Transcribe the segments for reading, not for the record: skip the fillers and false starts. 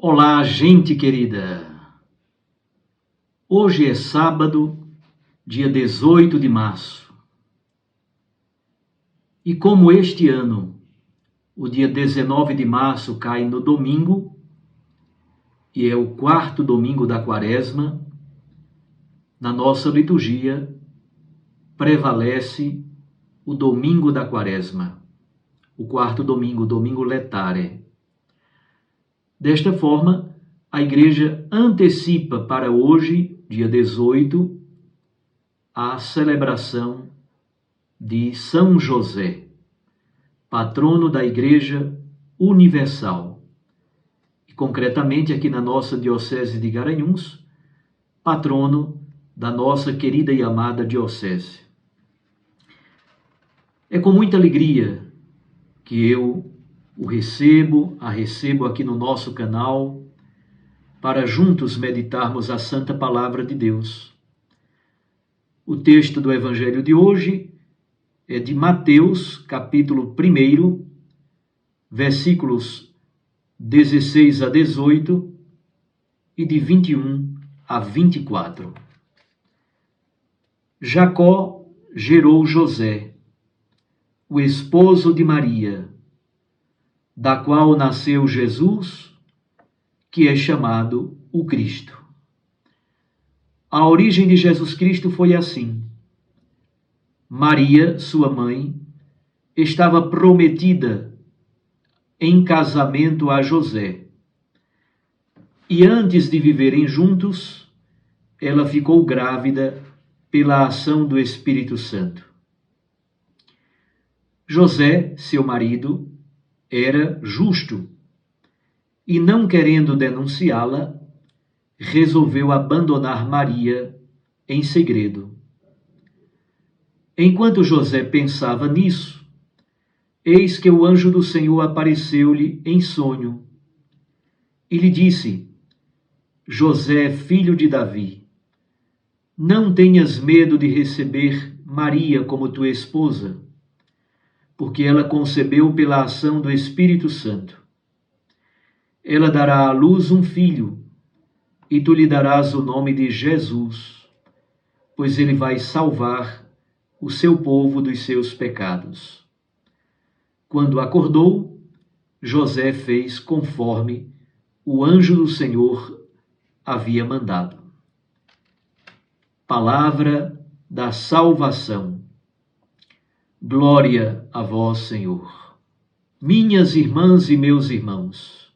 Olá, gente querida! Hoje é sábado, dia 18 de março. E como este ano, o dia 19 de março cai no domingo, e é o quarto domingo da Quaresma, na nossa liturgia prevalece o domingo da Quaresma, o quarto domingo, domingo letare. Desta forma, a Igreja antecipa para hoje, dia 18, a celebração de São José, patrono da Igreja Universal. E concretamente aqui na nossa Diocese de Garanhuns, patrono da nossa querida e amada Diocese. É com muita alegria que eu a recebo aqui no nosso canal, para juntos meditarmos a Santa Palavra de Deus. O texto do Evangelho de hoje é de Mateus, capítulo 1, versículos 16 a 18 e de 21 a 24. Jacó gerou José, o esposo de Maria, da qual nasceu Jesus, que é chamado o Cristo. A origem de Jesus Cristo foi assim. Maria, sua mãe, estava prometida em casamento a José. E antes de viverem juntos, ela ficou grávida pela ação do Espírito Santo. José, seu marido, era justo e, não querendo denunciá-la, resolveu abandonar Maria em segredo. Enquanto José pensava nisso, eis que o anjo do Senhor apareceu-lhe em sonho e lhe disse: José, filho de Davi, não tenhas medo de receber Maria como tua esposa, porque ela concebeu pela ação do Espírito Santo. Ela dará à luz um filho, e tu lhe darás o nome de Jesus, pois ele vai salvar o seu povo dos seus pecados. Quando acordou, José fez conforme o anjo do Senhor havia mandado. Palavra da salvação. Glória a vós, Senhor. Minhas irmãs e meus irmãos,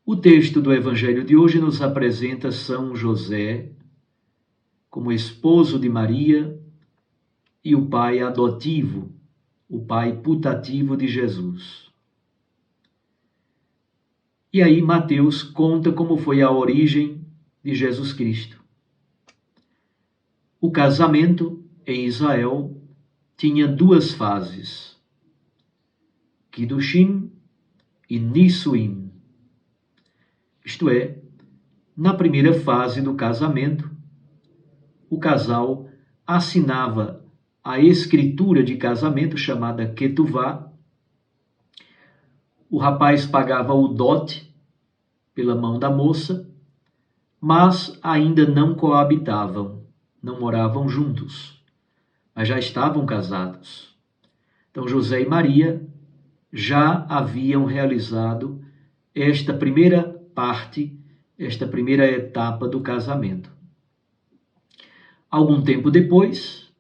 o texto do Evangelho de hoje nos apresenta São José como esposo de Maria e o pai adotivo, o pai putativo de Jesus. E aí Mateus conta como foi a origem de Jesus Cristo. O casamento em Israel tinha duas fases, Kiddushim e Nissuim. Isto é, na primeira fase do casamento, o casal assinava a escritura de casamento chamada Ketuvá. O rapaz pagava o dote pela mão da moça, mas ainda não coabitavam, não moravam juntos, mas já estavam casados. Então José e Maria já haviam realizado esta primeira parte, esta primeira etapa do casamento. Algum tempo depois,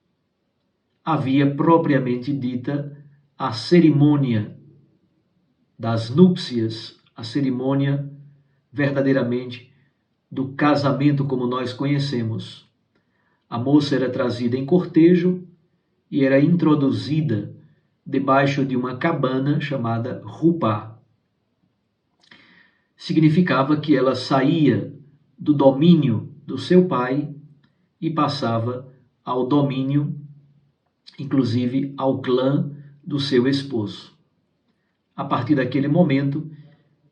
havia propriamente dita a cerimônia das núpcias, a cerimônia verdadeiramente do casamento como nós conhecemos. A moça era trazida em cortejo e era introduzida debaixo de uma cabana chamada rupá. Significava que ela saía do domínio do seu pai e passava ao domínio, inclusive ao clã do seu esposo. A partir daquele momento,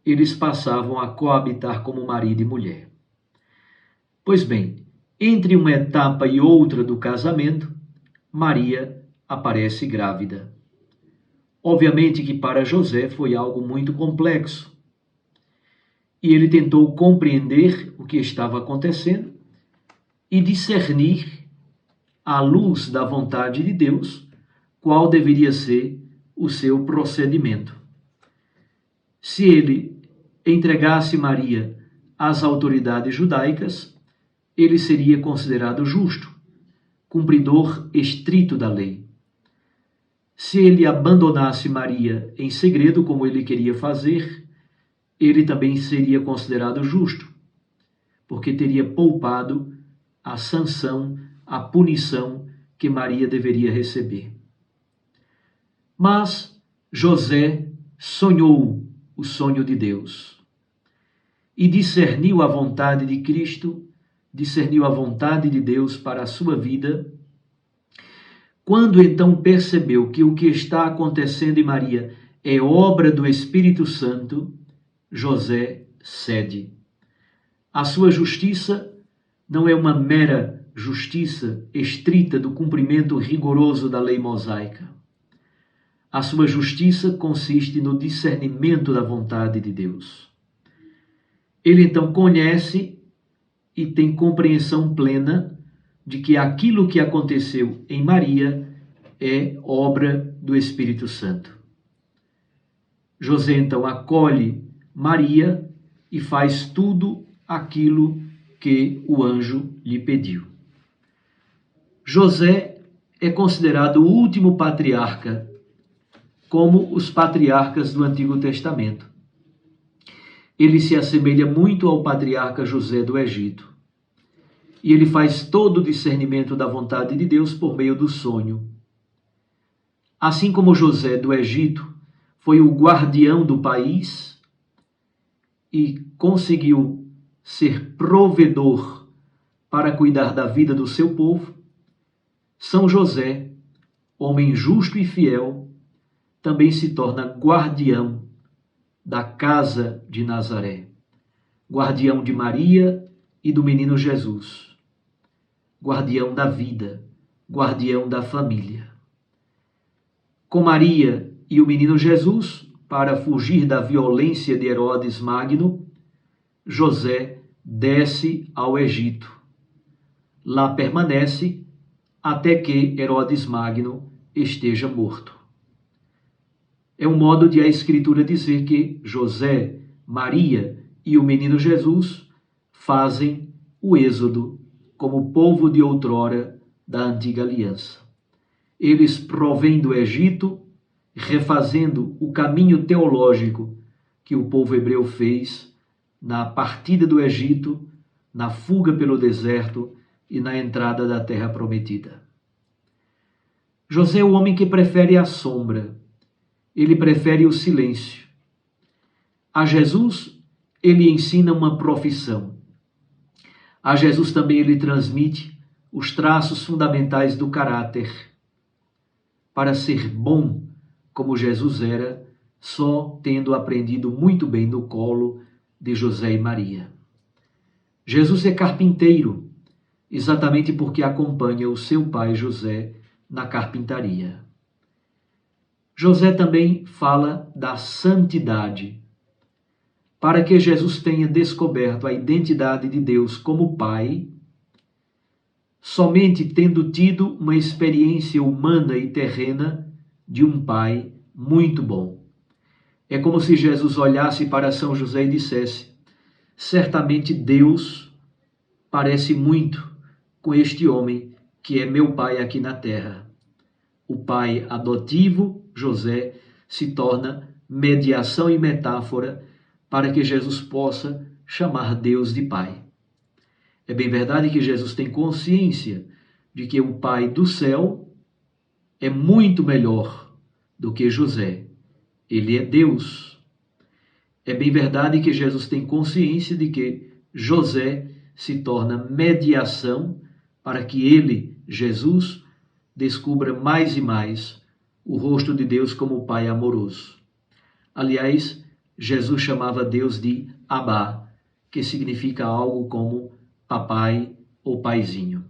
eles passavam a coabitar como marido e mulher. Pois bem, entre uma etapa e outra do casamento, Maria aparece grávida. Obviamente que para José foi algo muito complexo. e ele tentou compreender o que estava acontecendo e discernir, à luz da vontade de Deus, qual deveria ser o seu procedimento. Se ele entregasse Maria às autoridades judaicas, ele seria considerado justo, cumpridor estrito da lei. Se ele abandonasse Maria em segredo, como ele queria fazer, ele também seria considerado justo, porque teria poupado a sanção, a punição que Maria deveria receber. Mas José sonhou o sonho de Deus e discerniu a vontade de Cristo, discerniu a vontade de Deus para a sua vida. Quando então percebeu que o que está acontecendo em Maria é obra do Espírito Santo, José cede. A sua justiça não é uma mera justiça estrita do cumprimento rigoroso da lei mosaica. A sua justiça consiste no discernimento da vontade de Deus. Ele então conhece e tem compreensão plena de que aquilo que aconteceu em Maria é obra do Espírito Santo. José então acolhe Maria e faz tudo aquilo que o anjo lhe pediu. José é considerado o último patriarca, como os patriarcas do Antigo Testamento. Ele se assemelha muito ao patriarca José do Egito. E ele faz todo o discernimento da vontade de Deus por meio do sonho. Assim como José do Egito foi o guardião do país e conseguiu ser provedor para cuidar da vida do seu povo, São José, homem justo e fiel, também se torna guardião da casa de Nazaré, guardião de Maria e do menino Jesus, guardião da vida, guardião da família. Com Maria e o menino Jesus, para fugir da violência de Herodes Magno, José desce ao Egito. Lá permanece até que Herodes Magno esteja morto. É um modo de a Escritura dizer que José, Maria e o menino Jesus fazem o êxodo como povo de outrora da antiga aliança. Eles provêm do Egito, refazendo o caminho teológico que o povo hebreu fez na partida do Egito, na fuga pelo deserto e na entrada da terra prometida. José é o homem que prefere a sombra, ele prefere o silêncio. A Jesus, ele ensina uma profissão. A Jesus também ele transmite os traços fundamentais do caráter. Para ser bom, como Jesus era, só tendo aprendido muito bem no colo de José e Maria. Jesus é carpinteiro, exatamente porque acompanha o seu pai José na carpintaria. José também fala da santidade. Para que Jesus tenha descoberto a identidade de Deus como Pai, somente tendo tido uma experiência humana e terrena de um Pai muito bom. É como se Jesus olhasse para São José e dissesse: certamente Deus parece muito com este homem que é meu pai aqui na terra. O pai adotivo, José, se torna mediação e metáfora para que Jesus possa chamar Deus de Pai. É bem verdade que Jesus tem consciência de que o Pai do céu é muito melhor do que José. Ele é Deus. É bem verdade que Jesus tem consciência de que José se torna mediação para que ele, Jesus, descubra mais e mais o rosto de Deus como Pai amoroso. Aliás, Jesus chamava Deus de Abá, que significa algo como papai ou paizinho.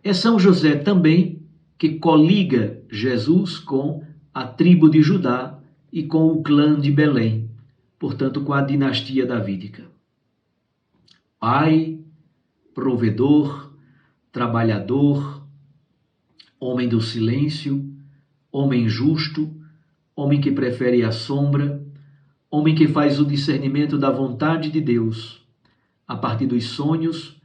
É São José também que coliga Jesus com a tribo de Judá e com o clã de Belém, portanto, com a dinastia davídica. Pai, provedor, trabalhador, homem do silêncio, homem justo, homem que prefere a sombra, homem que faz o discernimento da vontade de Deus, a partir dos sonhos,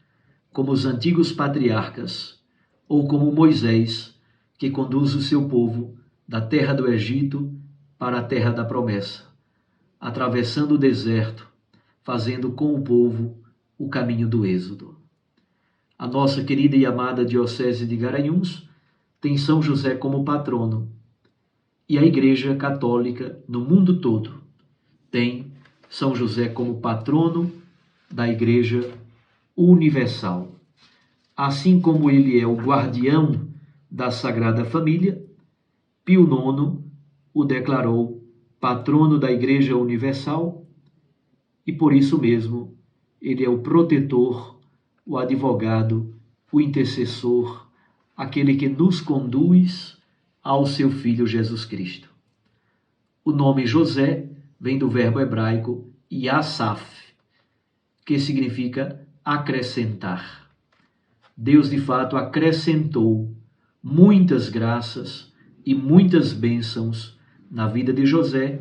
como os antigos patriarcas, ou como Moisés, que conduz o seu povo da terra do Egito para a terra da promessa, atravessando o deserto, fazendo com o povo o caminho do êxodo. A nossa querida e amada Diocese de Garanhuns tem São José como patrono, e a Igreja Católica no mundo todo tem São José como patrono da Igreja Universal. Assim como ele é o guardião da Sagrada Família, Pio IX o declarou patrono da Igreja Universal e por isso mesmo ele é o protetor, o advogado, o intercessor, aquele que nos conduz ao seu Filho Jesus Cristo. O nome José vem do verbo hebraico Yasaf, que significa acrescentar. Deus, de fato, acrescentou muitas graças e muitas bênçãos na vida de José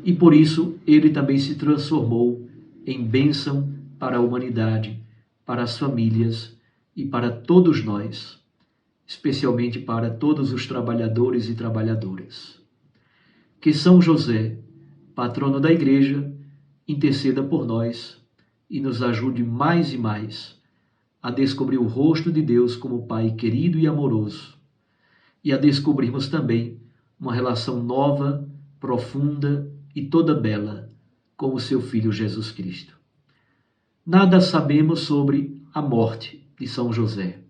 e, por isso, ele também se transformou em bênção para a humanidade, para as famílias e para todos nós, especialmente para todos os trabalhadores e trabalhadoras. Que São José, patrono da Igreja, interceda por nós e nos ajude mais e mais a descobrir o rosto de Deus como Pai querido e amoroso e a descobrirmos também uma relação nova, profunda e toda bela com o seu Filho Jesus Cristo. Nada sabemos sobre a morte de São José,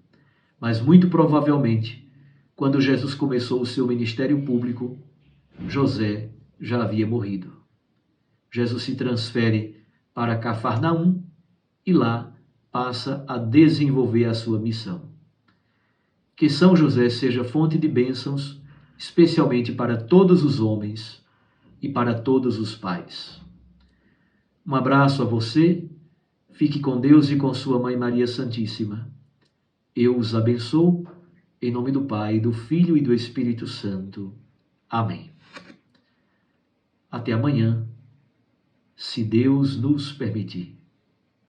mas muito provavelmente, quando Jesus começou o seu ministério público, José já havia morrido. Jesus se transfere para Cafarnaum e lá passa a desenvolver a sua missão. Que São José seja fonte de bênçãos, especialmente para todos os homens e para todos os pais. Um abraço a você, fique com Deus e com sua Mãe Maria Santíssima. Eu os abençoo, em nome do Pai, do Filho e do Espírito Santo. Amém. Até amanhã, se Deus nos permitir.